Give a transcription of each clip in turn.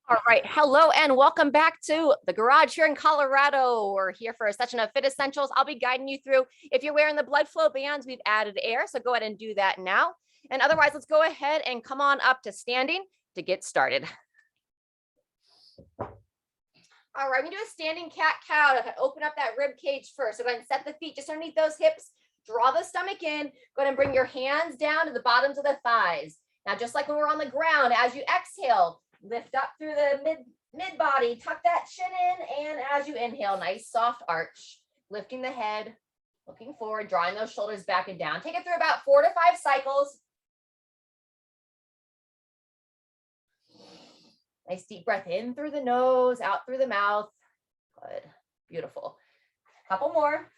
All right. Hello and welcome back to the garage here in Colorado. We're here for a session of FitEssentials. I'll be guiding you through. If you're wearing the blood flow bands, we've added air. So go ahead and do that now. And otherwise, let's go ahead and come on up to standing to get started. All right, we do a standing cat-cow to open up that rib cage first. So go ahead and set the feet just underneath those hips. Draw the stomach in. Go ahead and bring your hands down to the bottoms of the thighs. Now, just like when we're on the ground, as you exhale, lift up through the mid body, tuck that chin in, and as you inhale, nice soft arch, lifting the head, looking forward, drawing those shoulders back and down. Take it through about 4 to 5 cycles. Nice deep breath in through the nose, out through the mouth. Good, beautiful. Couple more.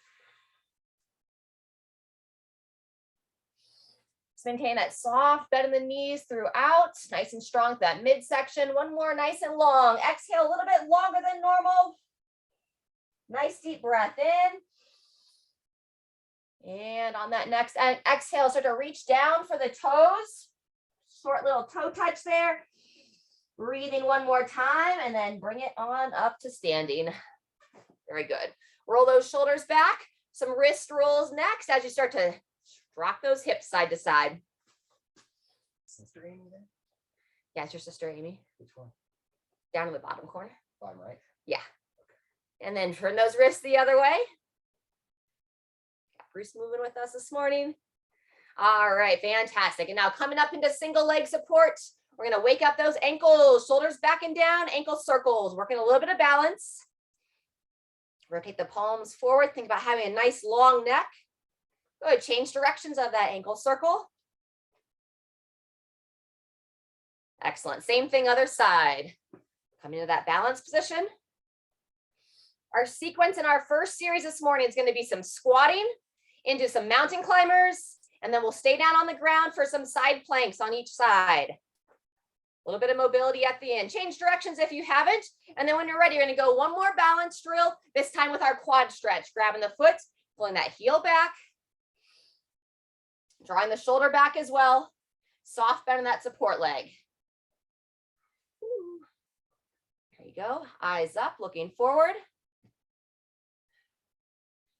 Maintain that soft bend in the knees throughout, nice and strong to that midsection. One more, nice and long. Exhale a little bit longer than normal. Nice deep breath in. And on that next exhale, start to reach down for the toes. Short little toe touch there. Breathing one more time and then bring it on up to standing. Very good. Roll those shoulders back. Some wrist rolls next as you start to rock those hips side to side. Sister Amy there? Yeah, it's your sister Amy. Which one? Down in the bottom corner. Bottom right? Yeah. And then turn those wrists the other way. Got Bruce moving with us this morning. All right, fantastic. And now coming up into single leg support, we're gonna wake up those ankles, shoulders back and down, ankle circles, working a little bit of balance. Rotate the palms forward. Think about having a nice long neck. Good, change directions of that ankle circle. Excellent, same thing other side. Come into that balance position. Our sequence in our first series this morning is going to be some squatting into some mountain climbers, and then we'll stay down on the ground for some side planks on each side. A little bit of mobility at the end. Change directions if you haven't, and then when you're ready, you're going to go one more balance drill, this time with our quad stretch, grabbing the foot, pulling that heel back, drawing the shoulder back as well. Soft bend in that support leg. There you go. Eyes up, looking forward.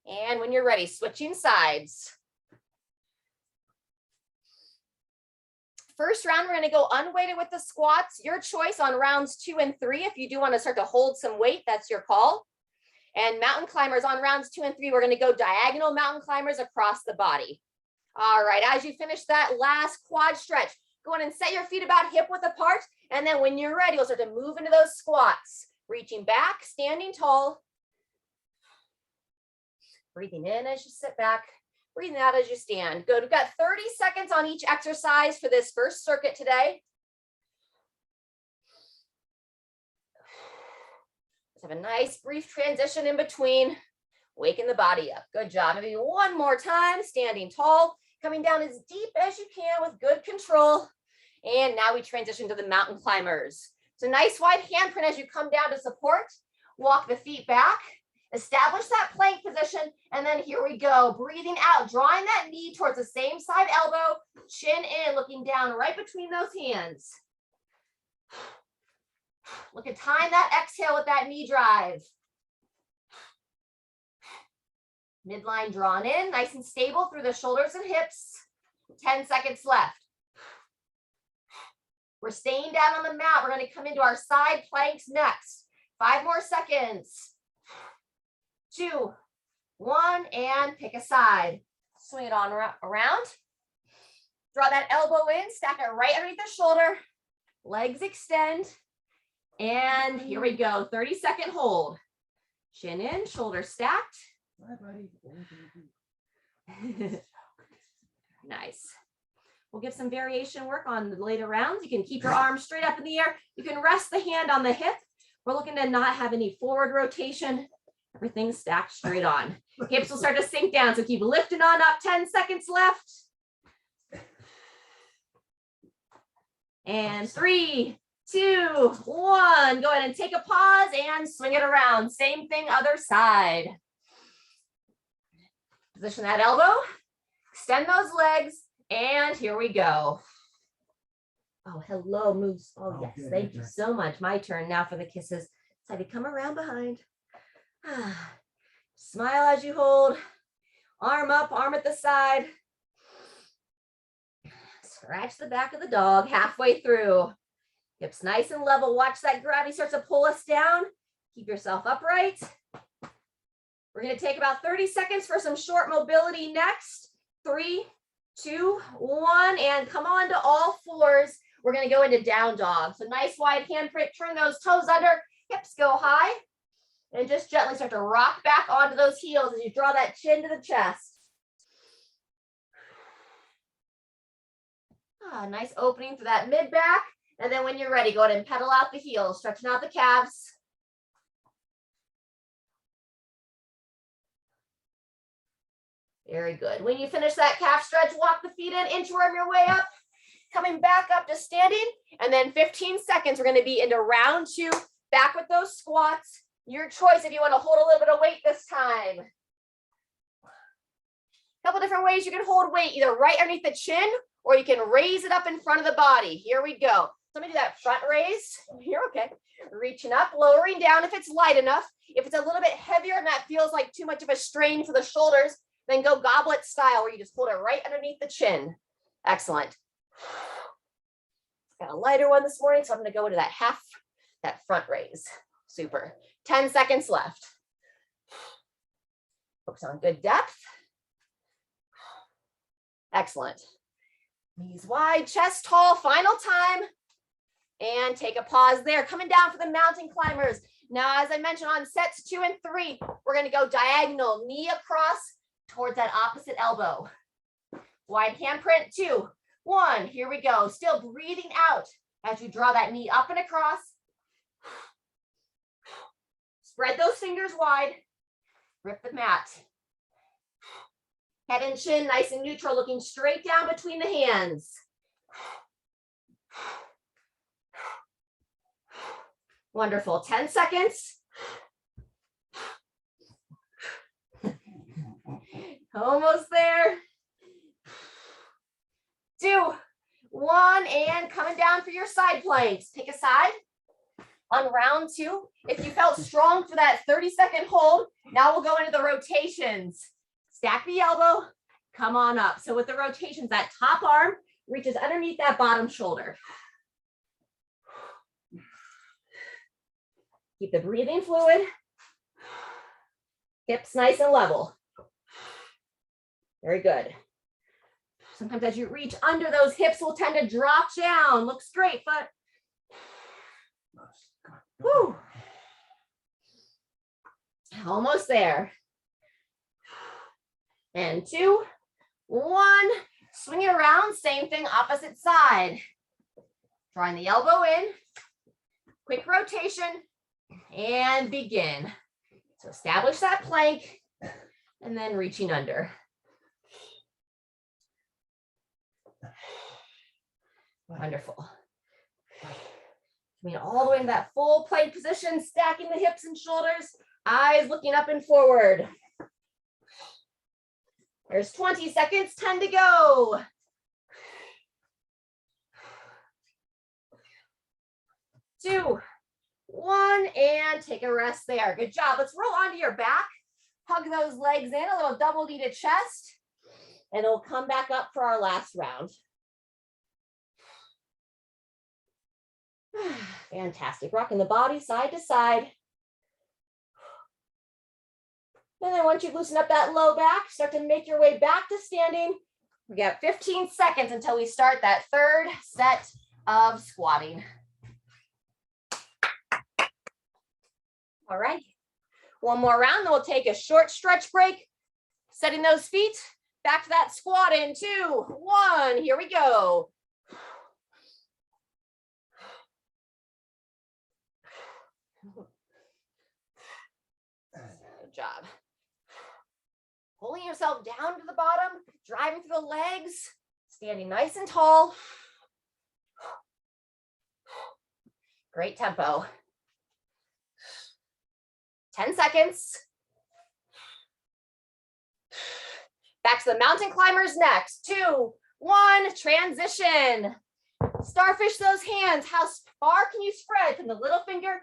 And when you're ready, switching sides. First round, we're going to go unweighted with the squats. Your choice on rounds 2 and 3. If you do want to start to hold some weight, that's your call. And mountain climbers on rounds 2 and 3, we're going to go diagonal mountain climbers across the body. All right, as you finish that last quad stretch, go in and set your feet about hip width apart. And then when you're ready, you'll start to move into those squats. Reaching back, standing tall. Breathing in as you sit back. Breathing out as you stand. Good, we've got 30 seconds on each exercise for this first circuit today. Let's have a nice brief transition in between. Waking the body up. Good job. Maybe one more time, standing tall. Coming down as deep as you can with good control. And now we transition to the mountain climbers. So nice wide handprint as you come down to support. Walk the feet back. Establish that plank position. And then here we go. Breathing out, drawing that knee towards the same side elbow. Chin in, looking down right between those hands. Look at time that exhale with that knee drive. Midline drawn in, nice and stable through the shoulders and hips. 10 seconds left. We're staying down on the mat. We're going to come into our side planks next. 5 more seconds. 2, 1, and pick a side. Swing it on around. Draw that elbow in, stack it right underneath the shoulder. Legs extend. And here we go. 30-second hold. Chin in, shoulder stacked. Nice. We'll give some variation work on the later rounds. You can keep your arms straight up in the air. You can rest the hand on the hip. We're looking to not have any forward rotation. Everything's stacked straight on. Hips will start to sink down, so keep lifting on up. 10 seconds left. And 3, 2, 1. Go ahead and take a pause and swing it around. Same thing, other side. Position that elbow, extend those legs, and here we go. Oh, hello, Moose. Oh, Oh, yes. good, Thank good, you good. so much. My turn now for the kisses. So I come around behind. Smile as you hold. Arm up, arm at the side. Scratch the back of the dog halfway through. Hips nice and level. Watch that gravity starts to pull us down. Keep yourself upright. We're going to take about 30 seconds for some short mobility next. 3, 2, 1, and come on to all fours. We're going to go into down dog. So nice wide handprint, turn those toes under, hips go high, and just gently start to rock back onto those heels as you draw that chin to the chest. Nice opening for that mid back. And then when you're ready, go ahead and pedal out the heels, stretching out the calves. Very good. When you finish that calf stretch, walk the feet in, inchworm your way up, coming back up to standing. And then 15 seconds, we're going to be into round 2, back with those squats. Your choice if you want to hold a little bit of weight this time. A couple different ways you can hold weight, either right underneath the chin, or you can raise it up in front of the body. Here we go. So let me do that front raise. You're okay. Reaching up, lowering down if it's light enough. If it's a little bit heavier and that feels like too much of a strain for the shoulders, then go goblet style where you just hold it right underneath the chin. Excellent. Got a lighter one this morning, so I'm going to go into that front raise. Super. 10 seconds left. Focus on good depth. Excellent. Knees wide, chest tall, final time. And take a pause there. Coming down for the mountain climbers. Now, as I mentioned on sets 2 and 3, we're going to go diagonal, knee across towards that opposite elbow. Wide handprint, 2, 1. Here we go. Still breathing out as you draw that knee up and across. Spread those fingers wide. Rip the mat. Head and chin nice and neutral, looking straight down between the hands. Wonderful. 10 seconds. Almost there. 2, 1, and coming down for your side planks. Pick a side. On round 2, if you felt strong for that 30-second hold, now we'll go into the rotations. Stack the elbow, come on up. So with the rotations, that top arm reaches underneath that bottom shoulder. Keep the breathing fluid. Hips nice and level. Very good. Sometimes as you reach under, those hips will tend to drop down. Looks great, but whew. Almost there. And 2, 1. Swing it around. Same thing, opposite side. Drawing the elbow in. Quick rotation. And begin. So establish that plank. And then reaching under. Wonderful. Coming all the way to that full plank position, stacking the hips and shoulders, eyes looking up and forward. There's 20 seconds, 10 to go. 2, 1, and take a rest there. Good job. Let's roll onto your back. Hug those legs in, a little double knee to chest, and it'll come back up for our last round. Fantastic. Rocking the body side to side. And then once you loosen up that low back, start to make your way back to standing. We got 15 seconds until we start that third set of squatting. All right. One more round, then we'll take a short stretch break. Setting those feet back to that squat in 2, 1. Here we go. Good job. Pulling yourself down to the bottom, driving through the legs, standing nice and tall. Great tempo. 10 seconds. Back to the mountain climbers next. 2, 1, transition. Starfish those hands. How far can you spread from the little finger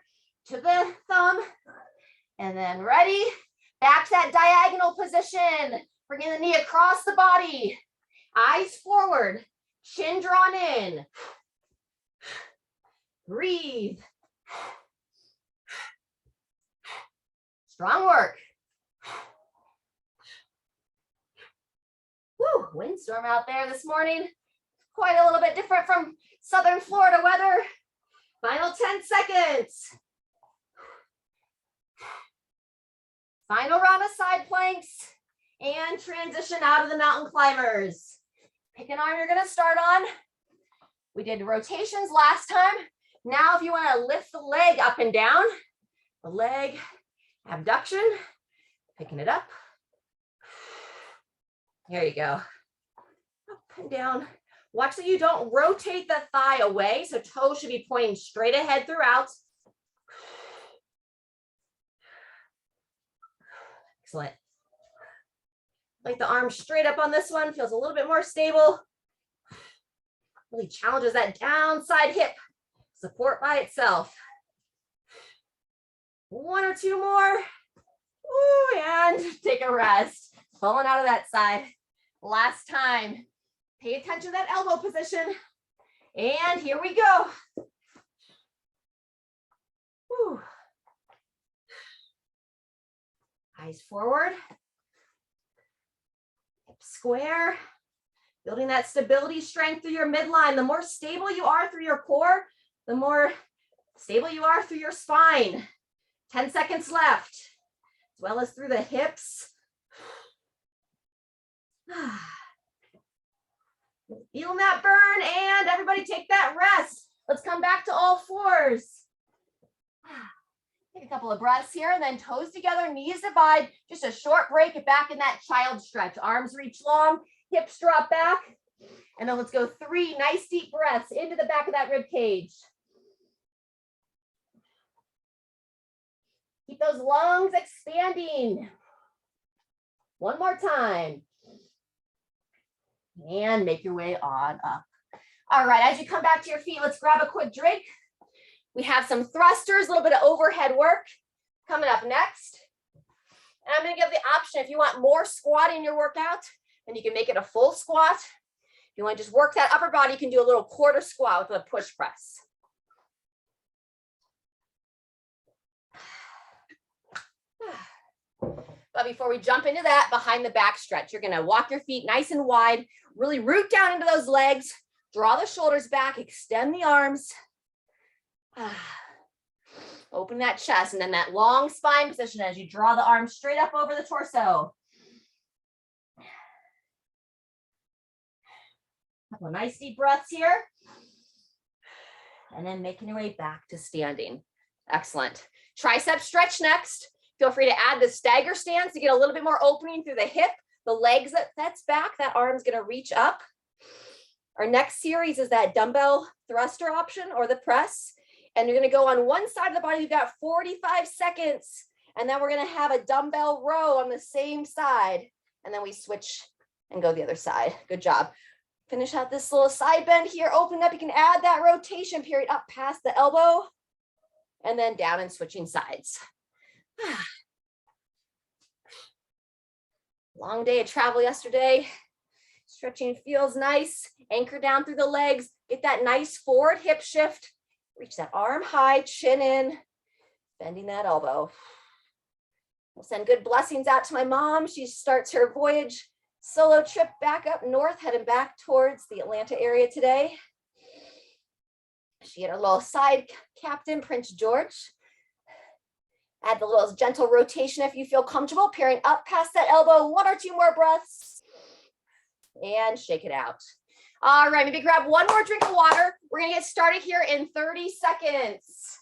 to the thumb? And then ready, back to that diagonal position. Bringing the knee across the body. Eyes forward, chin drawn in. Breathe. Strong work. Woo, windstorm out there this morning. Quite a little bit different from Southern Florida weather. Final 10 seconds. Final round of side planks and transition out of the mountain climbers. Pick an arm you're gonna start on. We did rotations last time. Now if you wanna lift the leg up and down, the leg abduction, picking it up. Here you go. Up and down. Watch that you don't rotate the thigh away, so toes should be pointing straight ahead throughout. Excellent. Like the arm straight up on this one, feels a little bit more stable. Really challenges that downside hip support by itself. One or two more. Ooh, and take a rest. Pulling out of that side. Last time. Pay attention to that elbow position. And here we go. Whew. Eyes forward. Hips square. Building that stability strength through your midline. The more stable you are through your core, the more stable you are through your spine. 10 seconds left, as well as through the hips. Feeling that burn, and everybody take that rest. Let's come back to all fours. Take a couple of breaths here, and then toes together, knees divide. Just a short break, get back in that child stretch. Arms reach long, hips drop back. And then let's go 3 nice deep breaths into the back of that rib cage. Keep those lungs expanding. One more time. And make your way on up. All right, as you come back to your feet, let's grab a quick drink. We have some thrusters, a little bit of overhead work coming up next. And I'm going to give the option, if you want more squat in your workout, then you can make it a full squat. If you want to just work that upper body, you can do a little quarter squat with a push press. But before we jump into that, behind the back stretch, you're going to walk your feet nice and wide, really root down into those legs, draw the shoulders back, extend the arms, open that chest, and then that long spine position as you draw the arms straight up over the torso. Couple of nice deep breaths here. And then making your way back to standing. Excellent. Tricep stretch next. Feel free to add the stagger stance to get a little bit more opening through the hip, the legs that's back, that arm's going to reach up. Our next series is that dumbbell thruster option or the press. And you're going to go on one side of the body. You've got 45 seconds. And then we're going to have a dumbbell row on the same side. And then we switch and go the other side. Good job. Finish out this little side bend here. Open up. You can add that rotation period up past the elbow. And then down and switching sides. Long day of travel yesterday. Stretching feels nice. Anchor down through the legs. Get that nice forward hip shift. Reach that arm high, chin in, bending that elbow. We'll send good blessings out to my mom. She starts her voyage solo trip back up north, heading back towards the Atlanta area today. She had her little side captain, Prince George. Add the little gentle rotation if you feel comfortable, pairing up past that elbow, 1 or 2 more breaths, and shake it out. All right, maybe grab one more drink of water. We're gonna get started here in 30 seconds.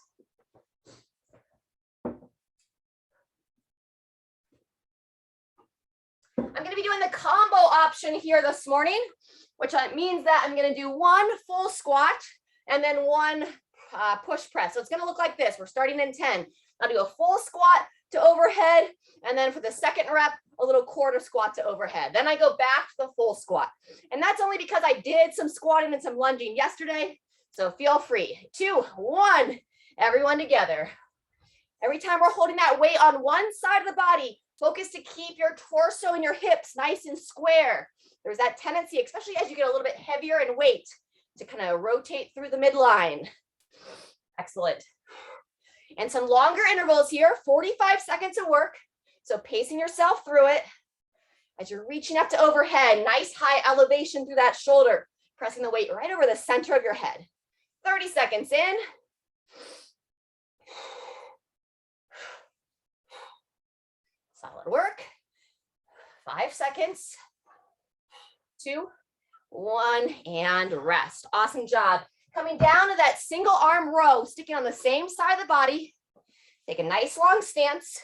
I'm gonna be doing the combo option here this morning, which means that I'm gonna do 1 full squat and then 1 push press. So it's gonna look like this. We're starting in 10. I'll do a full squat to overhead, and then for the second rep, a little quarter squat to overhead. Then I go back to the full squat. And that's only because I did some squatting and some lunging yesterday. So feel free. 2, 1, everyone together. Every time we're holding that weight on one side of the body, focus to keep your torso and your hips nice and square. There's that tendency, especially as you get a little bit heavier in weight, to kind of rotate through the midline. Excellent. And some longer intervals here, 45 seconds of work. So pacing yourself through it as you're reaching up to overhead, nice high elevation through that shoulder, pressing the weight right over the center of your head. 30 seconds in. Solid work. 5 seconds. 2, 1, and rest. Awesome job. Coming down to that single arm row, sticking on the same side of the body. Take a nice long stance.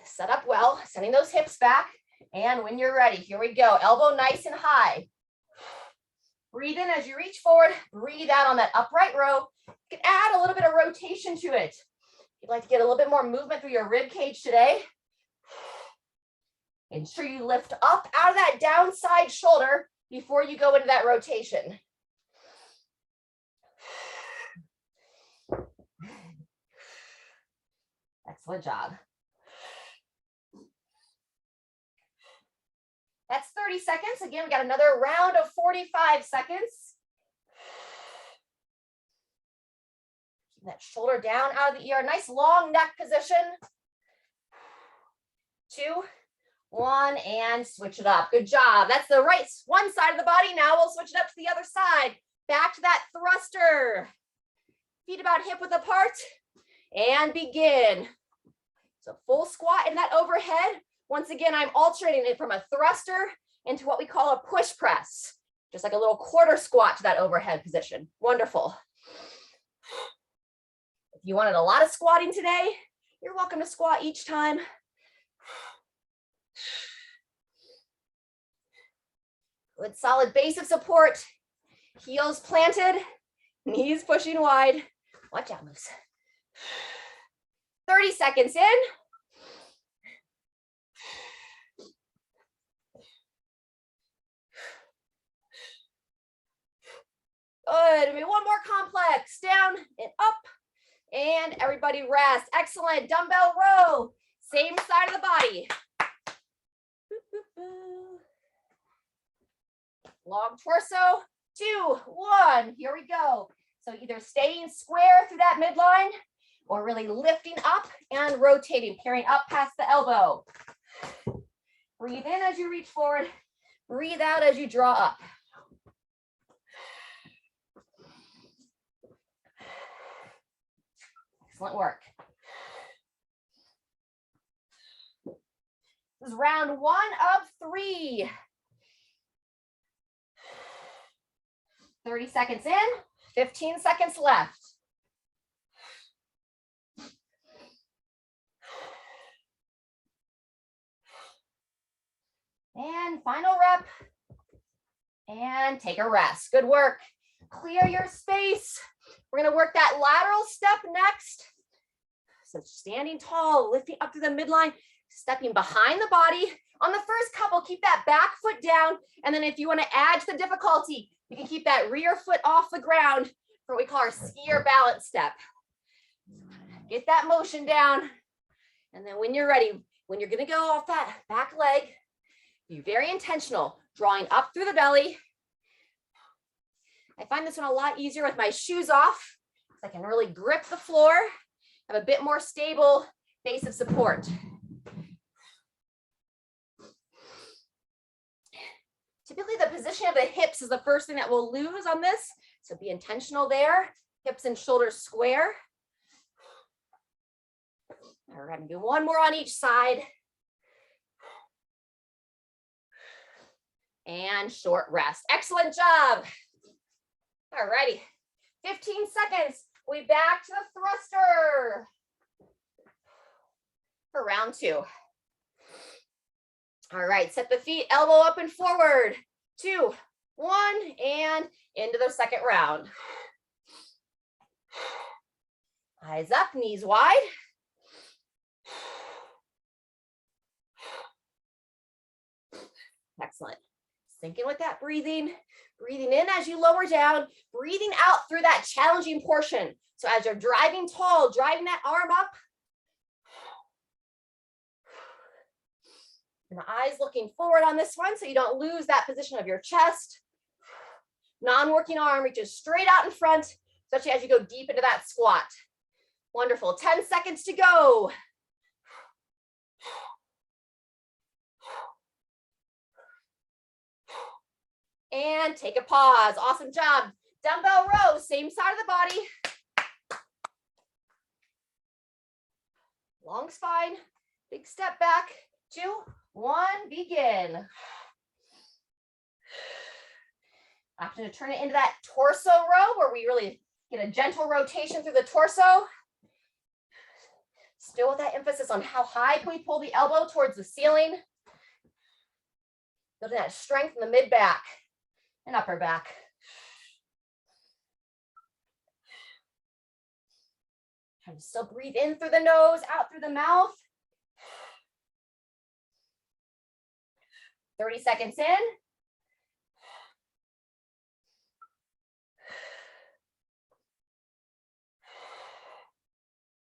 Set up well, sending those hips back. And when you're ready, here we go. Elbow nice and high. Breathe in as you reach forward. Breathe out on that upright row. You can add a little bit of rotation to it. If you'd like to get a little bit more movement through your rib cage today, ensure you lift up out of that downside shoulder before you go into that rotation. Excellent job. That's 30 seconds. Again, we got another round of 45 seconds. Keep that shoulder down out of the ear. Nice long neck position. 2, 1, and switch it up. Good job. That's the right one side of the body. Now we'll switch it up to the other side. Back to that thruster. Feet about hip width apart. And begin. So full squat in that overhead. Once again, I'm alternating it from a thruster into what we call a push press. Just like a little quarter squat to that overhead position. Wonderful. If you wanted a lot of squatting today, you're welcome to squat each time. Good solid base of support. Heels planted, knees pushing wide. Watch out, moves. 30 seconds in. Good. One more complex. Down and up. And everybody rest. Excellent. Dumbbell row. Same side of the body. Long torso. 2, 1. Here we go. So either staying square through that midline or really lifting up and rotating, carrying up past the elbow. Breathe in as you reach forward. Breathe out as you draw up. Excellent work. This is round 1 of 3. 30 seconds in, 15 seconds left. And final rep. And take a rest. Good work. Clear your space. We're going to work that lateral step next. So standing tall, lifting up to the midline, stepping behind the body. On the first couple, keep that back foot down. And then if you want to add to the difficulty, you can keep that rear foot off the ground for what we call our skier balance step. Get that motion down. And then when you're ready, when you're going to go off that back leg, be very intentional, drawing up through the belly. I find this one a lot easier with my shoes off. I can really grip the floor, have a bit more stable base of support. Typically, the position of the hips is the first thing that we'll lose on this. So be intentional there. Hips and shoulders square. All right, I'm gonna do one more on each side. And short rest. Excellent job. All righty. 15 seconds. We'll be back to the thruster for round 2. All right, set the feet, elbow up and forward. 2, 1, and into the second round. Eyes up, knees wide. Excellent. Sink in with that breathing. Breathing in as you lower down, breathing out through that challenging portion. So as you're driving tall, driving that arm up, and the eyes looking forward on this one so you don't lose that position of your chest. Non-working arm reaches straight out in front, especially as you go deep into that squat. Wonderful, 10 seconds to go. And take a pause, awesome job. Dumbbell row, same side of the body. Long spine, big step back, 2, 1, begin. Option to turn it into that torso row where we really get a gentle rotation through the torso. Still with that emphasis on how high can we pull the elbow towards the ceiling. Building that strength in the mid back and upper back. Trying to still breathe in through the nose, out through the mouth. 30 seconds in.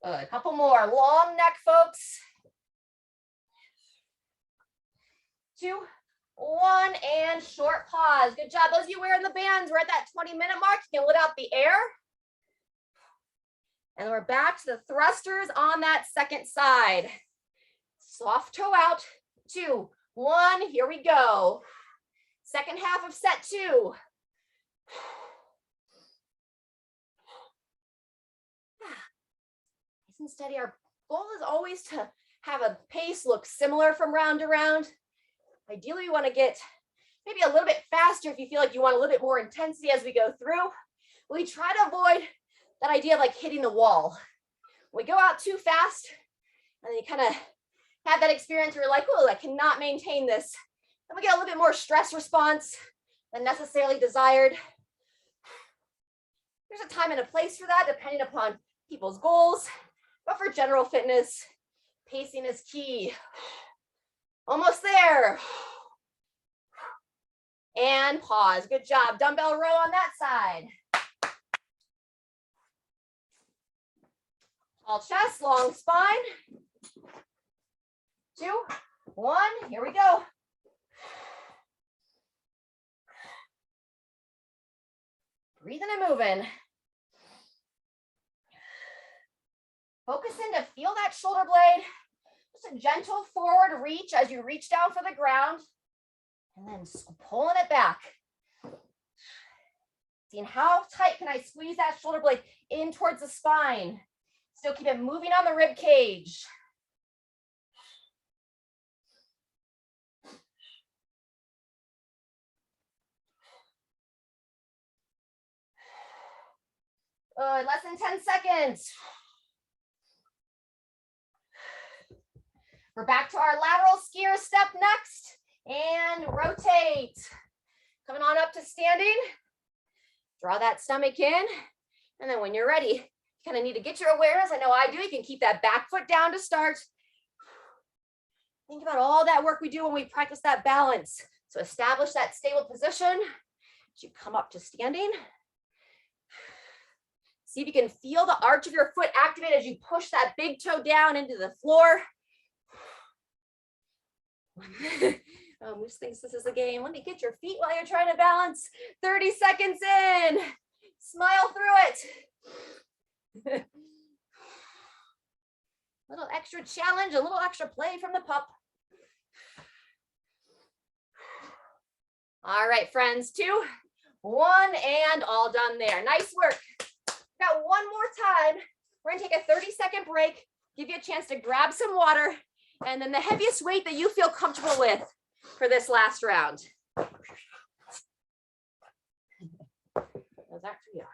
Good, a couple more. Long neck, folks. 2, 1, and short pause. Good job. Those of you wearing the bands, we're at that 20-minute mark. You can let out the air. And we're back to the thrusters on that second side. Soft toe out. 2, 1, here we go. Second half of set 2. Nice and steady. Our goal is always to have a pace look similar from round to round. Ideally, we want to get maybe a little bit faster if you feel like you want a little bit more intensity as we go through. We try to avoid that idea of like hitting the wall. We go out too fast and then you kind of have that experience where you're like, oh, I cannot maintain this. Then we get a little bit more stress response than necessarily desired. There's a time and a place for that depending upon people's goals. But for general fitness, pacing is key. Almost there. And pause. Good job. Dumbbell row on that side. All chest, long spine. 2, 1, here we go. Breathing and moving. Focus in to feel that shoulder blade. Just a gentle forward reach as you reach down for the ground. And then pulling it back. Seeing how tight can I squeeze that shoulder blade in towards the spine. Still keep it moving on the rib cage. Good, less than 10 seconds. We're back to our lateral skier step next. And rotate. Coming on up to standing. Draw that stomach in. And then when you're ready, you kind of need to get your awareness. I know I do. You can keep that back foot down to start. Think about all that work we do when we practice that balance. So establish that stable position as you come up to standing. See if you can feel the arch of your foot activate as you push that big toe down into the floor. Moose thinks this is a game. Let me get your feet while you're trying to balance. 30 seconds in. Smile through it. Little extra challenge, a little extra play from the pup. All right, friends. 2, 1, and all done there. Nice work. Got one more time. We're gonna take a 30-second break, give you a chance to grab some water, and then the heaviest weight that you feel comfortable with for this last round. How's that for you?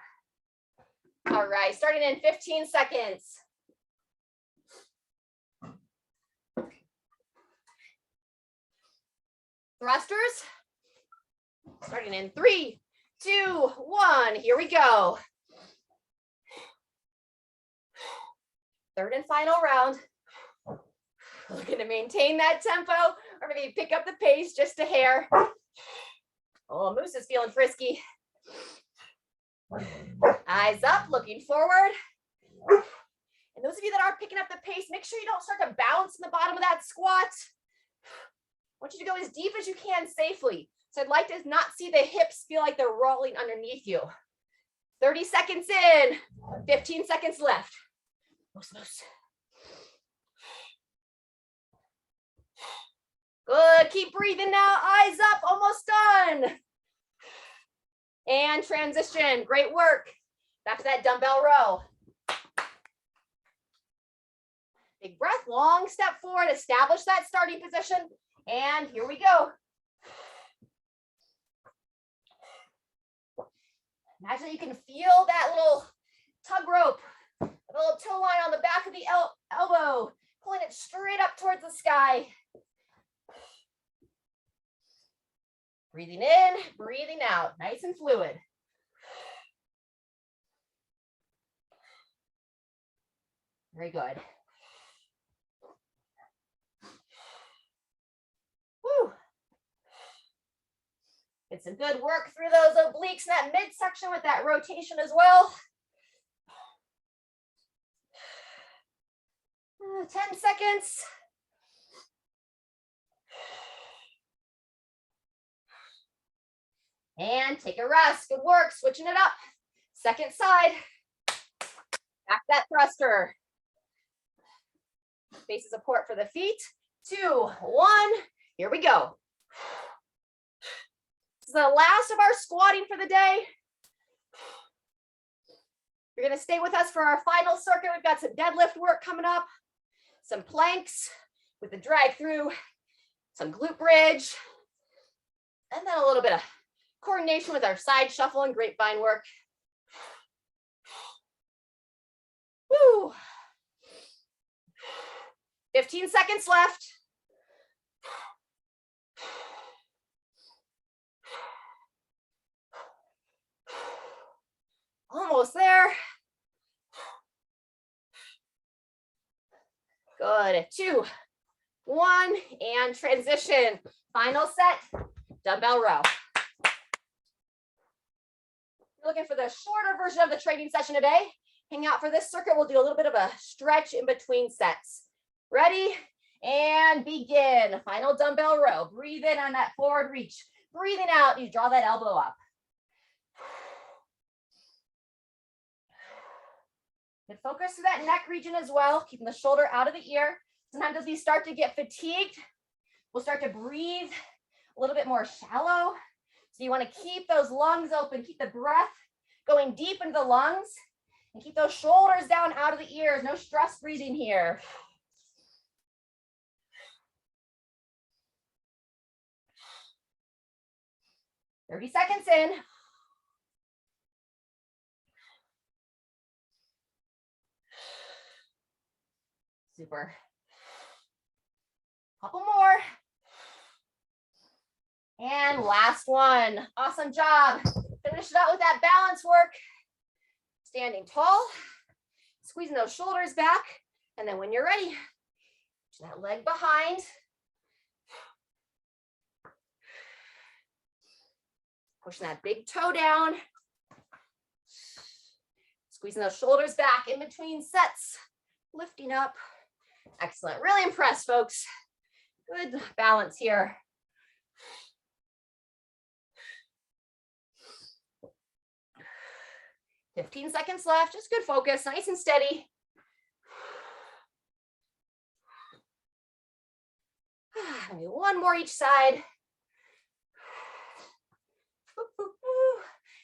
All right, starting in 15 seconds. Thrusters, starting in 3, 2, 1, here we go. Third and final round. We're going to maintain that tempo, or maybe pick up the pace just a hair. Oh, Moose is feeling frisky. Eyes up, looking forward. And those of you that are picking up the pace, make sure you don't start to bounce in the bottom of that squat. I want you to go as deep as you can safely. So I'd like to not see the hips feel like they're rolling underneath you. 30 seconds in, 15 seconds left. Moose. Good, keep breathing now, eyes up, almost done. And transition, great work. Back to that dumbbell row. Big breath, long step forward, establish that starting position, and here we go. Imagine you can feel that little tug rope, a little toe line on the back of the elbow, pulling it straight up towards the sky. Breathing in, breathing out, nice and fluid. Very good. Woo. Get some good work through those obliques in that midsection with that rotation as well. 10 seconds. And take a rest. Good work. Switching it up. Second side. Back that thruster. Base of support for the feet. 2, 1. Here we go. This is the last of our squatting for the day. You're going to stay with us for our final circuit. We've got some deadlift work coming up, some planks with the drag through, some glute bridge, and then a little bit of coordination with our side shuffle and grapevine work. Woo. 15 seconds left. Almost there. Good. 2, 1, and transition. Final set, dumbbell row. You're looking for the shorter version of the training session today. Hang out for this circuit. We'll do a little bit of a stretch in between sets. Ready? And begin. Final dumbbell row. Breathe in on that forward reach. Breathing out, you draw that elbow up. Good focus to that neck region as well, keeping the shoulder out of the ear. Sometimes as we start to get fatigued, we'll start to breathe a little bit more shallow. So you want to keep those lungs open, keep the breath going deep into the lungs, and keep those shoulders down out of the ears. No stress breathing here. "30 seconds in. Super. Couple more. And last one. Awesome job. Finish it out with that balance work. Standing tall, squeezing those shoulders back. And then when you're ready, push that leg behind. Pushing that big toe down. Squeezing those shoulders back in between sets. Lifting up. Excellent. Really impressed, folks. Good balance here. "15 seconds left. Just good focus. Nice and steady. Maybe one more each side.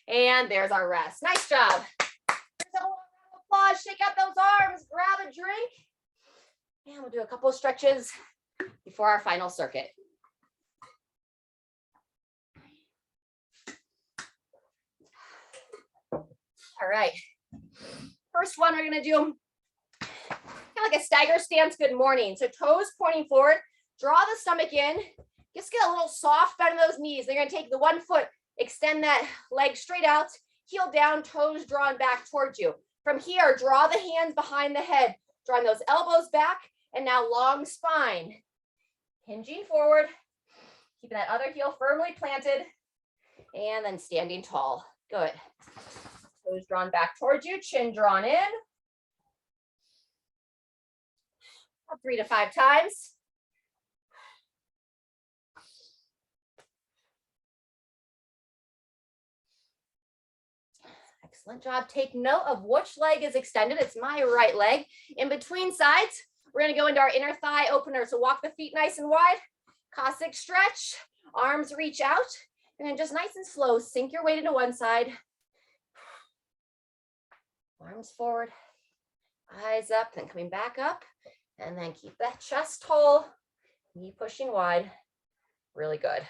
And there's our rest. Nice job. There's a round of applause. Shake out those arms. Grab a drink. And we'll do a couple of stretches before our final circuit. All right. First one, we're going to do kind of like a stagger stance. Good morning. So toes pointing forward. Draw the stomach in. Just get a little soft bend in those knees. They're going to take the one foot, extend that leg straight out, heel down, toes drawn back towards you. From here, draw the hands behind the head, drawing those elbows back, and now long spine. Hinging forward, keeping that other heel firmly planted. And then standing tall. Good. Toes drawn back towards you, chin drawn in. 3 to 5 times. Excellent job. Take note of which leg is extended. It's my right leg. In between sides, we're going to go into our inner thigh opener. So walk the feet nice and wide. Cossack stretch. Arms reach out. And then just nice and slow, sink your weight into one side. Arms forward. Eyes up, then coming back up. And then keep that chest tall. Knee pushing wide. Really good.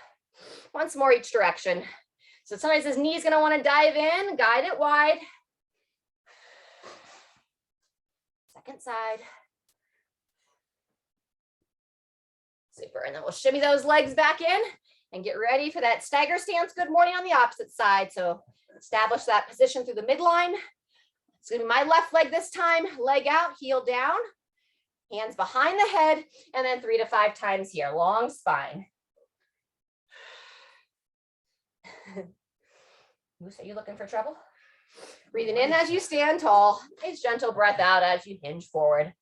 Once more each direction. So sometimes this knee is going to want to dive in, guide it wide. Second side. Super. And then we'll shimmy those legs back in and get ready for that stagger stance. Good morning on the opposite side. So establish that position through the midline. It's going to be my left leg this time. Leg out, heel down. Hands behind the head. And then 3 to 5 times here. Long spine. Moose, are you looking for trouble? Breathing in as you stand tall. Nice gentle breath out as you hinge forward.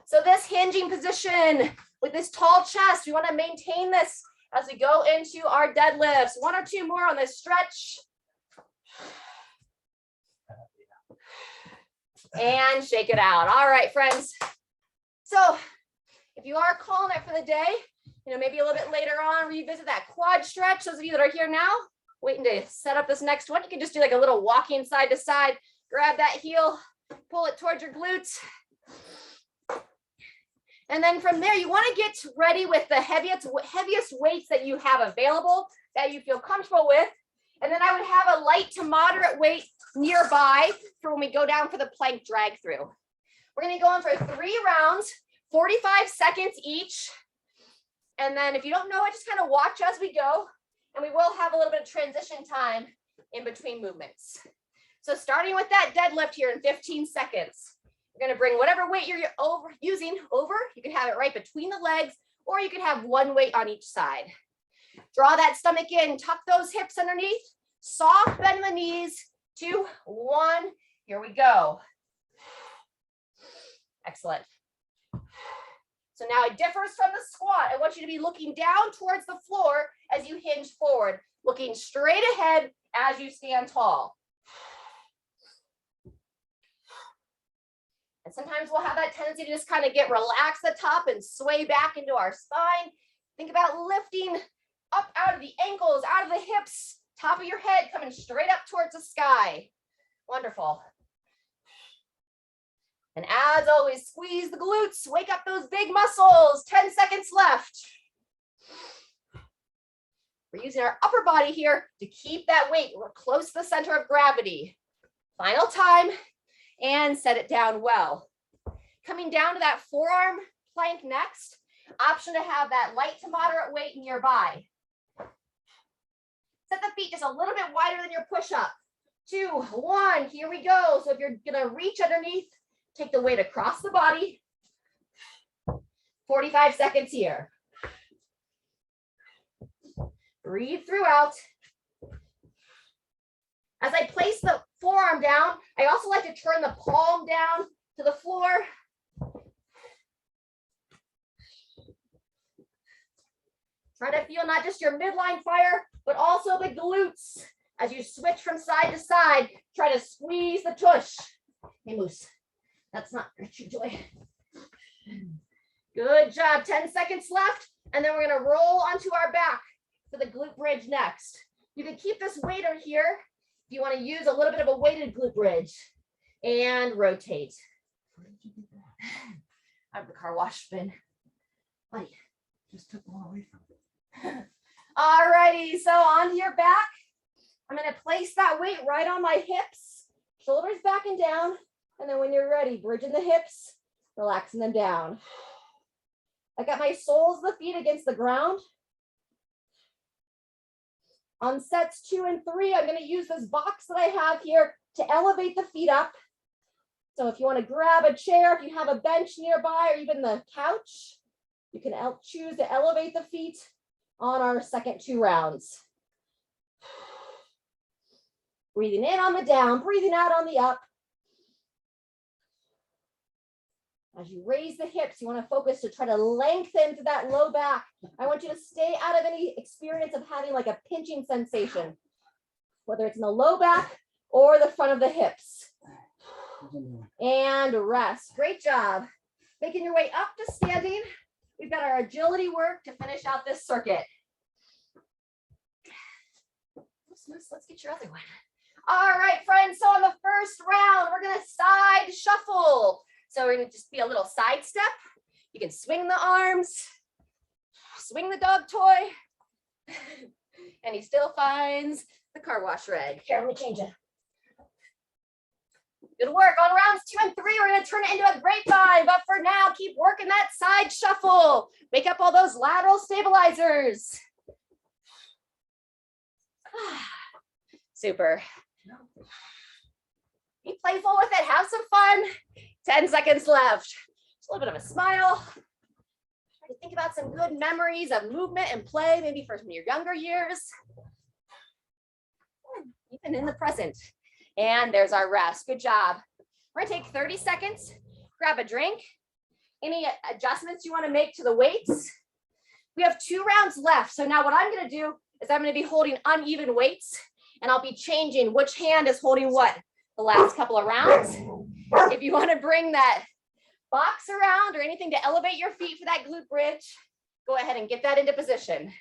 So this hinging position with this tall chest, we want to maintain this as we go into our deadlifts. 1 or 2 more on this stretch. And shake it out. All right, friends. So if you are calling it for the day, maybe a little bit later on, revisit that quad stretch. Those of you that are here now, waiting to set up this next one, you can just do like a little walking side to side, grab that heel, pull it towards your glutes. And then from there, you want to get ready with the heaviest weights that you have available, that you feel comfortable with. And then I would have a light to moderate weight nearby for when we go down for the plank drag through. We're going to go on for 3 rounds, 45 seconds each. And then if you don't know it, just kind of watch as we go. And we will have a little bit of transition time in between movements. So starting with that deadlift here in 15 seconds. You're going to bring whatever weight you're using over. You can have it right between the legs, or you can have one weight on each side. Draw that stomach in, tuck those hips underneath, soft bend the knees. 2, 1, here we go. Excellent. So now it differs from the squat. I want you to be looking down towards the floor as you hinge forward, looking straight ahead as you stand tall. And sometimes we'll have that tendency to just kind of get relaxed at the top and sway back into our spine. Think about lifting up out of the ankles, out of the hips, top of your head coming straight up towards the sky. Wonderful. And as always, squeeze the glutes, wake up those big muscles. 10 seconds left. We're using our upper body here to keep that weight. We're close to the center of gravity. Final time, and set it down well. Coming down to that forearm plank next. Option to have that light to moderate weight nearby. Set the feet just a little bit wider than your push-up. 2, 1, here we go. So if you're gonna reach underneath, take the weight across the body. 45 seconds here. Breathe throughout. As I place the forearm down, I also like to turn the palm down to the floor. Try to feel not just your midline fire, but also the glutes. As you switch from side to side, try to squeeze the tush. Hey, Moose, that's not what you do. Good job. 10 seconds left. And then we're going to roll onto our back for the glute bridge next. You can keep this weight over here if you want to use a little bit of a weighted glute bridge. And rotate. I have the car wash bin. Buddy, just took one away from it. All righty, so onto your back. I'm going to place that weight right on my hips, shoulders back and down. And then when you're ready, bridging the hips, relaxing them down. I got my soles of the feet against the ground. On sets 2 and 3, I'm going to use this box that I have here to elevate the feet up. So if you want to grab a chair, if you have a bench nearby, or even the couch, you can choose to elevate the feet on our second 2 rounds. Breathing in on the down, breathing out on the up. As you raise the hips, you want to focus to try to lengthen to that low back. I want you to stay out of any experience of having like a pinching sensation, whether it's in the low back or the front of the hips. And rest. Great job. Making your way up to standing. We've got our agility work to finish out this circuit. Let's get your other one. All right, friends. So on the first round, we're going to side shuffle. So we're going to just be a little side step. You can swing the arms, swing the dog toy, and he still finds the car wash red. Here, let me change it. Good work. On rounds 2 and 3, we're going to turn it into a grapevine. But for now, keep working that side shuffle. Wake up all those lateral stabilizers. Super. Be playful with it. Have some fun. 10 seconds left. Just a little bit of a smile. Try to think about some good memories of movement and play, maybe from your younger years. Even in the present. And there's our rest. Good job. We're going to take 30 seconds. Grab a drink. Any adjustments you want to make to the weights? We have 2 rounds left. So now what I'm going to do is I'm going to be holding uneven weights, and I'll be changing which hand is holding what the last couple of rounds. If you want to bring that box around or anything to elevate your feet for that glute bridge, go ahead and get that into position.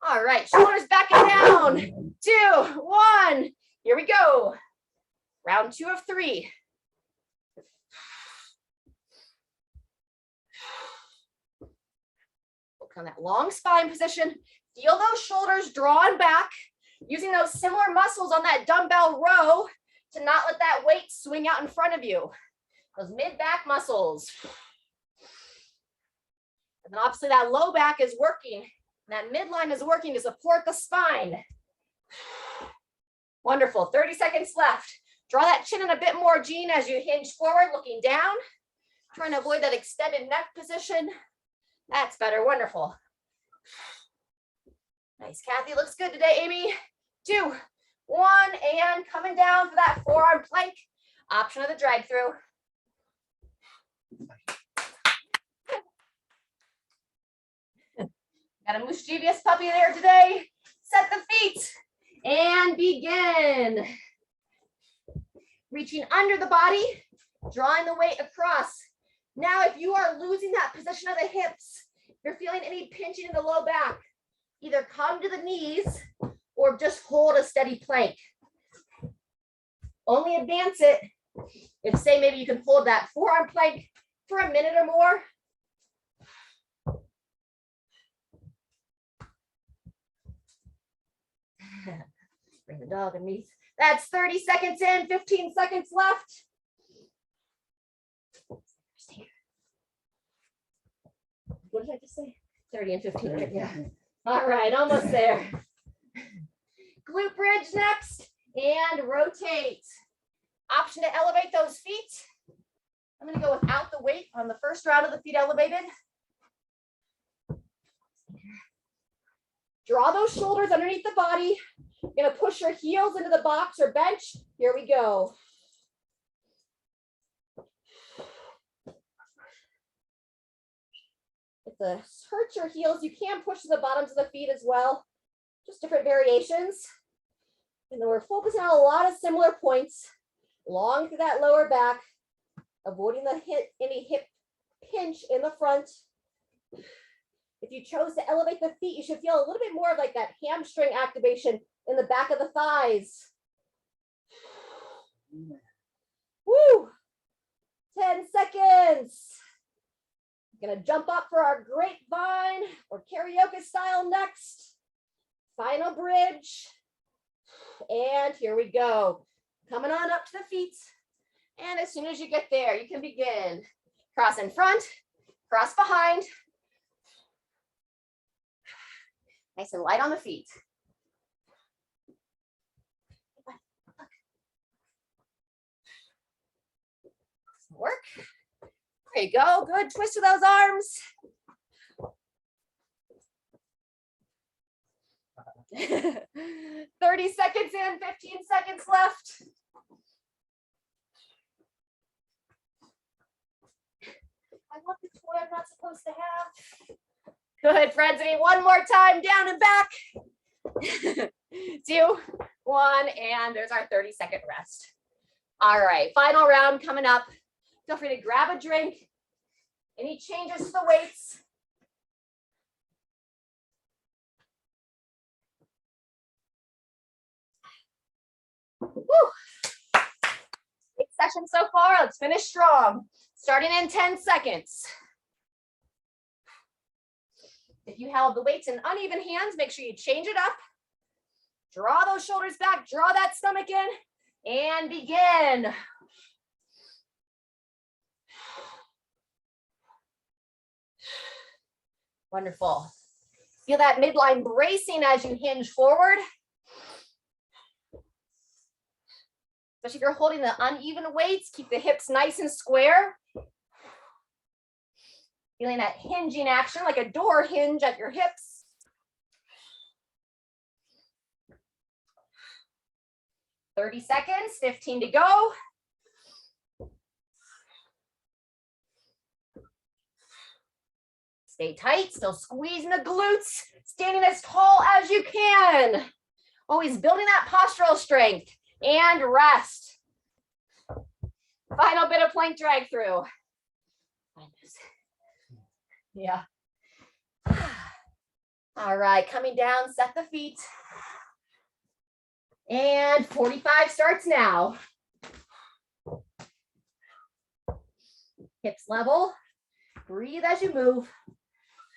All right, shoulders back and down. 2, 1. Here we go. Round 2 of 3. Look on that long spine position. Feel those shoulders drawn back, using those similar muscles on that dumbbell row to not let that weight swing out in front of you. Those mid-back muscles. And then obviously that low back is working. And that midline is working to support the spine. Wonderful. 30 seconds left. Draw that chin in a bit more, Jean, as you hinge forward, looking down. Trying to avoid that extended neck position. That's better. Wonderful. Nice, Kathy. Looks good today, Amy. 2, 1, and coming down for that forearm plank. Option of the drag through. Got a mischievous puppy there today. Set the feet and begin. Reaching under the body, drawing the weight across. Now, if you are losing that position of the hips, if you're feeling any pinching in the low back, either come to the knees or just hold a steady plank. Only advance it if, say, maybe you can hold that forearm plank for a minute or more. Bring the dog underneath. That's 30 seconds in, 15 seconds left. What did I just say? 30 and 15, yeah. All right, almost there. Glute bridge next, and rotate. Option to elevate those feet. I'm going to go without the weight on the first round of the feet elevated. Draw those shoulders underneath the body. You're going to push your heels into the box or bench. Here we go. If it hurts your heels, you can push to the bottoms of the feet as well. Just different variations. And then we're focusing on a lot of similar points. Long through that lower back, avoiding the any hip pinch in the front. If you chose to elevate the feet, you should feel a little bit more of like that hamstring activation in the back of the thighs. Woo! 10 seconds. Gonna jump up for our grapevine or karaoke style next. Final bridge. And here we go. Coming on up to the feet. And as soon as you get there, you can begin. Cross in front, cross behind. Nice and light on the feet. Work. There you go. Good. Twist of those arms. 30 seconds in, 15 seconds left. I want the toy I'm not supposed to have. Good, friends. I need one more time, down and back. 2, 1, and there's our 30-second rest. All right, final round coming up. Feel free to grab a drink. Any changes to the weights? Woo. Great session so far. Let's finish strong. Starting in 10 seconds. If you held the weights in uneven hands, make sure you change it up. Draw those shoulders back, draw that stomach in, and begin. Wonderful. Feel that midline bracing as you hinge forward. Especially if you're holding the uneven weights, keep the hips nice and square. Feeling that hinging action like a door hinge at your hips. 30 seconds, 15 to go. Stay tight, still squeezing the glutes, standing as tall as you can. Always building that postural strength and rest. Final bit of plank drag through. Yeah. All right, coming down, set the feet. And 45 starts now. Hips level. Breathe as you move.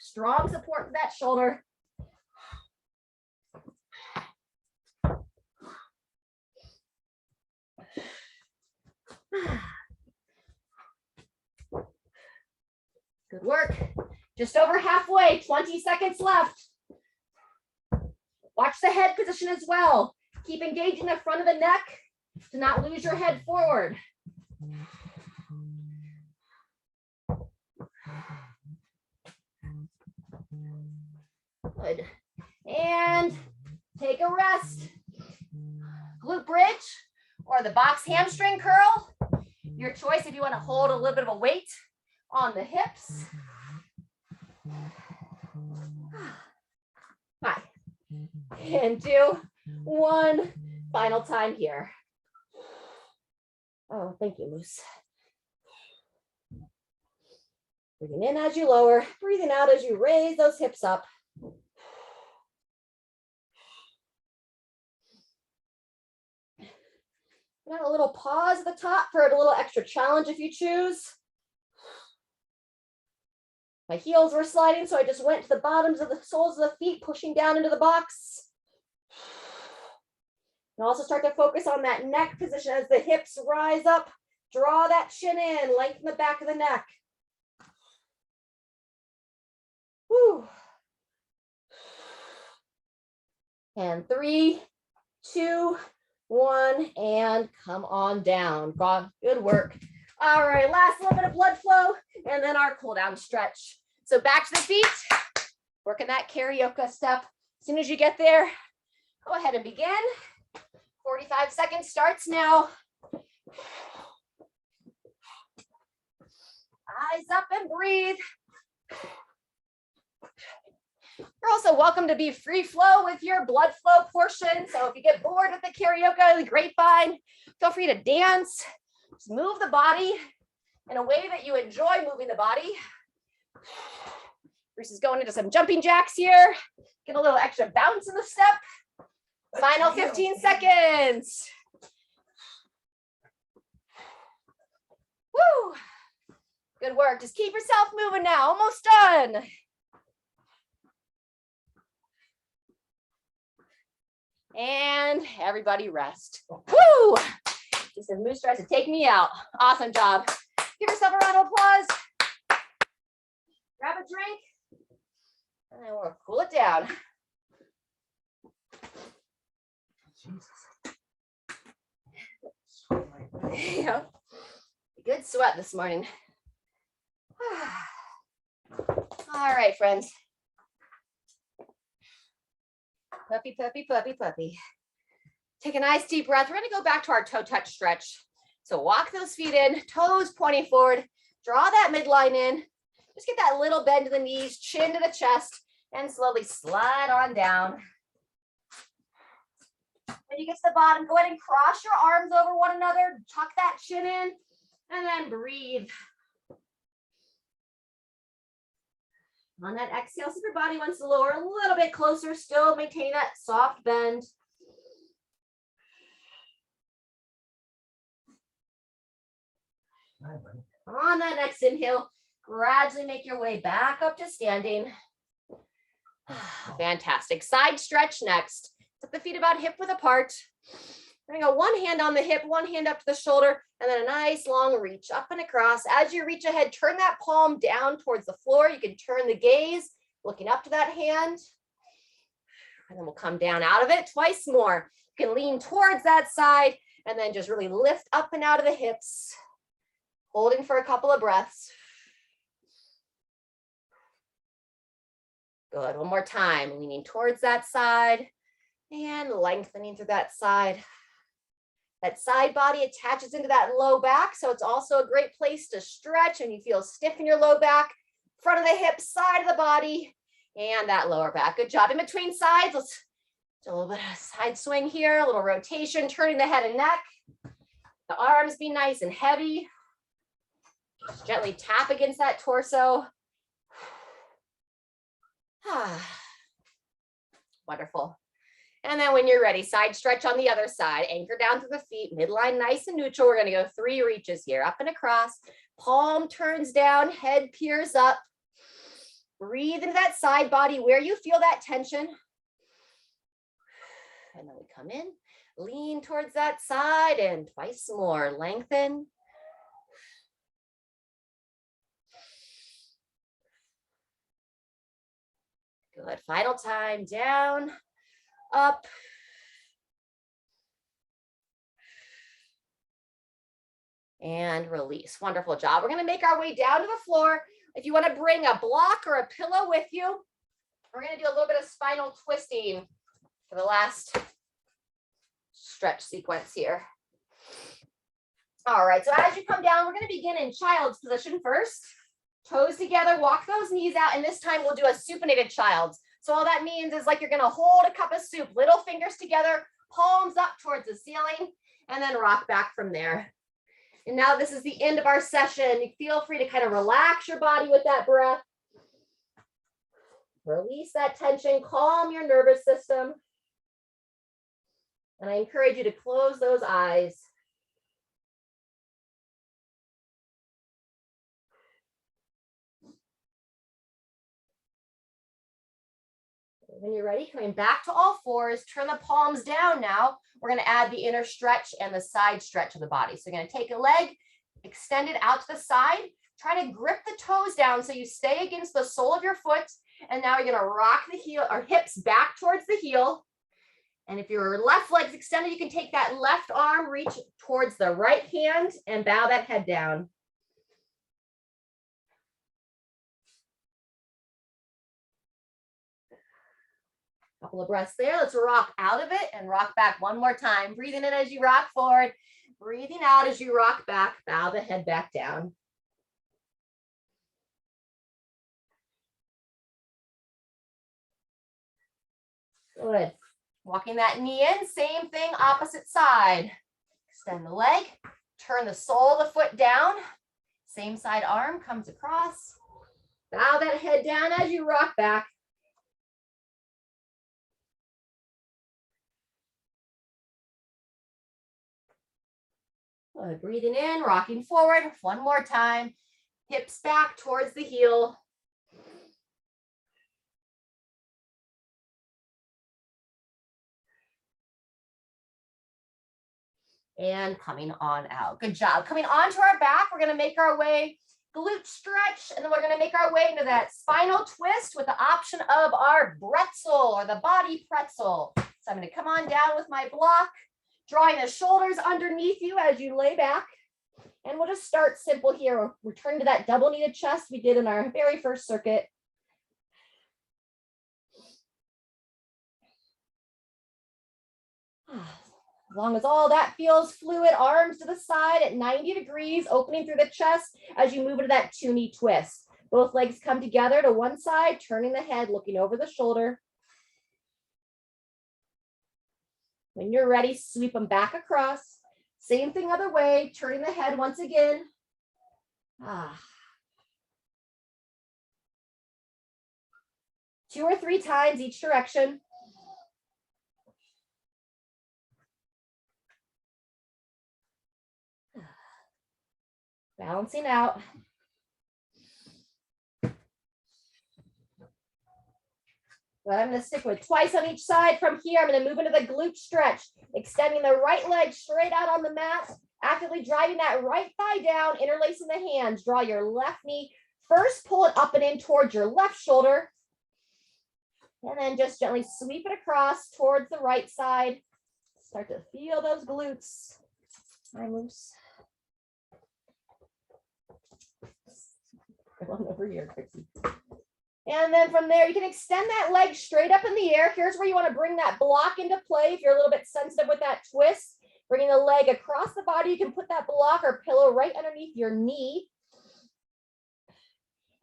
Strong support for that shoulder. Good work. Just over halfway, 20 seconds left. Watch the head position as well. Keep engaging the front of the neck to not lose your head forward. Good. And take a rest. Glute bridge or the box hamstring curl. Your choice if you want to hold a little bit of a weight on the hips. 5 and 2, 1. Final time here. Oh, thank you, Moose. Breathing in as you lower, breathing out as you raise those hips up. Got a little pause at the top for a little extra challenge if you choose. My heels were sliding, so I just went to the bottoms of the soles of the feet, pushing down into the box. And also start to focus on that neck position as the hips rise up. Draw that chin in, lengthen the back of the neck. Whew. And 3, 2, 1, and come on down. Good work. All right, last little bit of blood flow, and then our cool down stretch. So back to the feet, working that karaoke step. As soon as you get there, go ahead and begin. 45 seconds starts now. Eyes up and breathe. You're also welcome to be free flow with your blood flow portion. So if you get bored with the karaoke, the grapevine, feel free to dance. Just move the body in a way that you enjoy moving the body. Bruce is going into some jumping jacks here. Get a little extra bounce in the step. Final 15 seconds. Woo! Good work. Just keep yourself moving now. Almost done. And everybody rest. Woo! Just as Moose tries to take me out. Awesome job. Give yourself a round of applause. Grab a drink. And then we'll cool it down. Yeah. Good sweat this morning. All right, friends. Puppy, puppy, puppy, puppy. Take a nice deep breath. We're going to go back to our toe touch stretch. So walk those feet in, toes pointing forward. Draw that midline in. Just get that little bend to the knees, chin to the chest, and slowly slide on down. When you get to the bottom, go ahead and cross your arms over one another. Tuck that chin in, and then breathe. On that exhale, see if your body wants to lower a little bit closer, still maintain that soft bend. On that next inhale, gradually make your way back up to standing. Fantastic. Side stretch next. Tuck the feet about hip width apart. We're gonna go one hand on the hip, one hand up to the shoulder, and then a nice long reach up and across. As you reach ahead, turn that palm down towards the floor. You can turn the gaze, looking up to that hand. And then we'll come down out of it twice more. You can lean towards that side and then just really lift up and out of the hips. Holding for a couple of breaths. Good, one more time. Leaning towards that side and lengthening through that side. That side body attaches into that low back, so it's also a great place to stretch and you feel stiff in your low back, front of the hips, side of the body, and that lower back. Good job. In between sides, let's do a little bit of side swing here, a little rotation, turning the head and neck. The arms be nice and heavy. Just gently tap against that torso. Wonderful. And then when you're ready, side stretch on the other side, anchor down through the feet, midline nice and neutral. We're going to go 3 reaches here, up and across. Palm turns down, head peers up. Breathe into that side body where you feel that tension. And then we come in, lean towards that side and twice more, lengthen. Good, final time, down, up. And release, wonderful job. We're gonna make our way down to the floor. If you wanna bring a block or a pillow with you, we're gonna do a little bit of spinal twisting for the last stretch sequence here. All right, so as you come down, we're gonna begin in child's position first. Toes together, walk those knees out, and this time we'll do a supinated child's. So all that means is like you're gonna hold a cup of soup, little fingers together, palms up towards the ceiling, and then rock back from there. And now this is the end of our session. You feel free to kind of relax your body with that breath. Release that tension, calm your nervous system. And I encourage you to close those eyes. When you're ready, coming back to all fours, turn the palms down now. We're going to add the inner stretch and the side stretch of the body. So you're going to take a leg, extend it out to the side, try to grip the toes down so you stay against the sole of your foot. And now you're going to rock the heel or hips back towards the heel. And if your left leg's extended, you can take that left arm, reach towards the right hand and bow that head down. Couple of breaths there. Let's rock out of it and rock back one more time. Breathing in as you rock forward, breathing out as you rock back, bow the head back down. Good. Walking that knee in, same thing, opposite side. Extend the leg, turn the sole of the foot down, same side arm comes across. Bow that head down as you rock back. Good. Breathing in, rocking forward, one more time. Hips back towards the heel. And coming on out. Good job. Coming onto our back, we're going to make our way glute stretch, and then we're going to make our way into that spinal twist with the option of our bretzel or the body pretzel. So I'm going to come on down with my block, drawing the shoulders underneath you as you lay back. And we'll just start simple here. Return to that double kneaded chest we did in our very first circuit. As long as all that feels fluid, arms to the side at 90 degrees, opening through the chest as you move into that 2-knee twist. Both legs come together to one side, turning the head, looking over the shoulder. When you're ready, sweep them back across. Same thing other way, turning the head once again. 2 or 3 times each direction. Balancing out. But I'm going to stick with twice on each side. From here, I'm going to move into the glute stretch, extending the right leg straight out on the mat, actively driving that right thigh down, interlacing the hands. Draw your left knee. First, pull it up and in towards your left shoulder. And then just gently sweep it across towards the right side. Start to feel those glutes. Eye moves. Come on over here, Trixie. And then from there, you can extend that leg straight up in the air. Here's where you want to bring that block into play. If you're a little bit sensitive with that twist, bringing the leg across the body, you can put that block or pillow right underneath your knee.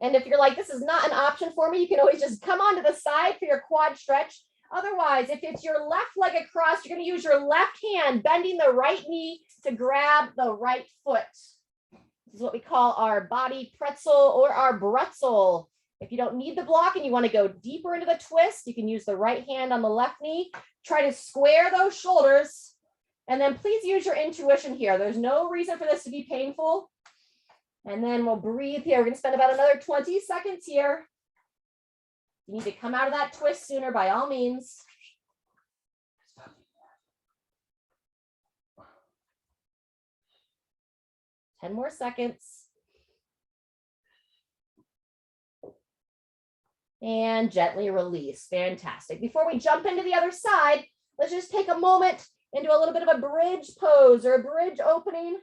And if you're like, this is not an option for me, you can always just come onto the side for your quad stretch. Otherwise, if it's your left leg across, you're going to use your left hand, bending the right knee to grab the right foot. This is what we call our body pretzel or our bretzel. If you don't need the block and you want to go deeper into the twist, you can use the right hand on the left knee. Try to square those shoulders. And then please use your intuition here. There's no reason for this to be painful. And then we'll breathe here. We're going to spend about another 20 seconds here. You need to come out of that twist sooner by all means. 10 more seconds. And gently release. Fantastic. Before we jump into the other side, let's just take a moment and do a little bit of a bridge pose or a bridge opening.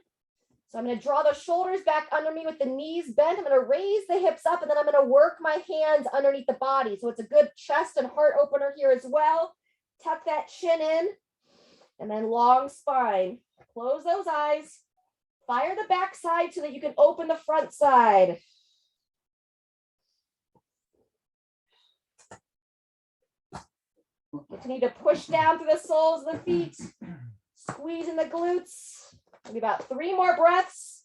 So I'm going to draw the shoulders back under me with the knees bent. I'm going to raise the hips up, and then I'm going to work my hands underneath the body. So it's a good chest and heart opener here as well. Tuck that chin in, and then long spine. Close those eyes. Fire the back side so that you can open the front side. Continue to push down through the soles of the feet. Squeezing the glutes. Maybe about 3 more breaths.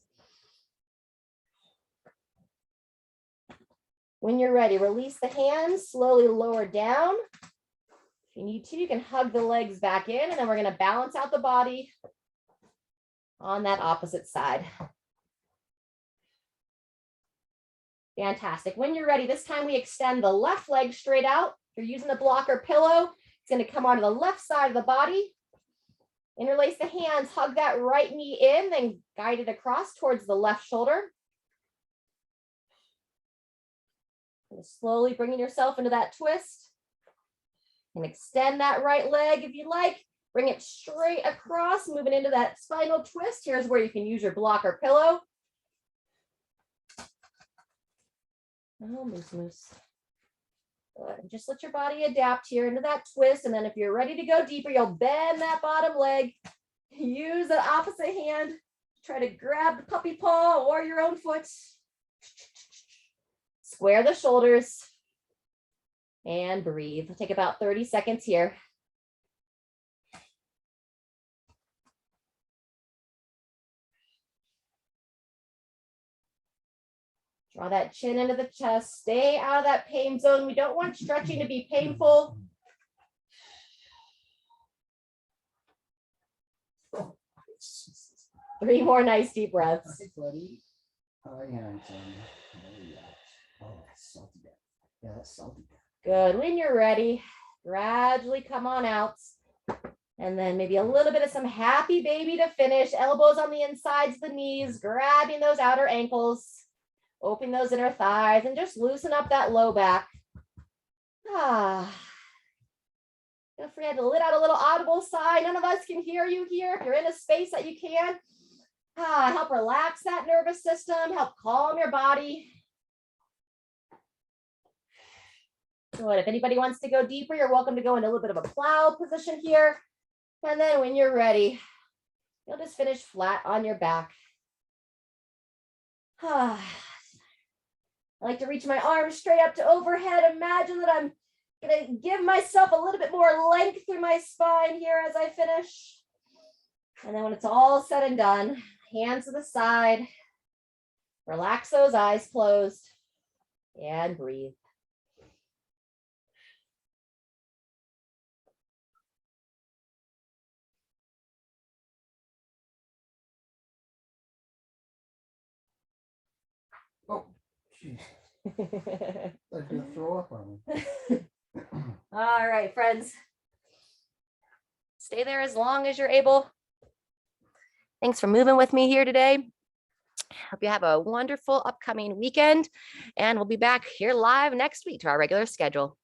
When you're ready, release the hands, slowly lower down. If you need to, you can hug the legs back in, and then we're going to balance out the body on that opposite side. Fantastic. When you're ready, this time we extend the left leg straight out. If you're using the block or pillow, it's going to come onto the left side of the body. Interlace the hands, hug that right knee in, then guide it across towards the left shoulder. And slowly bringing yourself into that twist. And extend that right leg if you like. Bring it straight across, moving into that spinal twist. Here's where you can use your block or pillow. Oh, moose. Good. Just let your body adapt here into that twist. And then if you're ready to go deeper, you'll bend that bottom leg. Use the opposite hand. Try to grab the puppy paw or your own foot. Square the shoulders. And breathe. We'll take about 30 seconds here. Draw that chin into the chest. Stay out of that pain zone. We don't want stretching to be painful. Oh, 3 more nice deep breaths. Hey, buddy. Oh, yeah. Oh, that's salty. Yeah, that's salty. Good. When you're ready, gradually come on out. And then maybe a little bit of some happy baby to finish. Elbows on the insides of the knees, grabbing those outer ankles. Open those inner thighs and just loosen up that low back. Feel free to let out a little audible sigh. None of us can hear you here. If you're in a space that you can, help relax that nervous system, help calm your body. Good. If anybody wants to go deeper, you're welcome to go into a little bit of a plow position here. And then when you're ready, you'll just finish flat on your back. I like to reach my arms straight up to overhead. Imagine that I'm going to give myself a little bit more length through my spine here as I finish. And then when it's all said and done, hands to the side, relax those eyes closed, and breathe. Oh, jeez. I'm going to throw up on me. All right, friends. Stay there as long as you're able. Thanks for moving with me here today. Hope you have a wonderful upcoming weekend, and we'll be back here live next week to our regular schedule.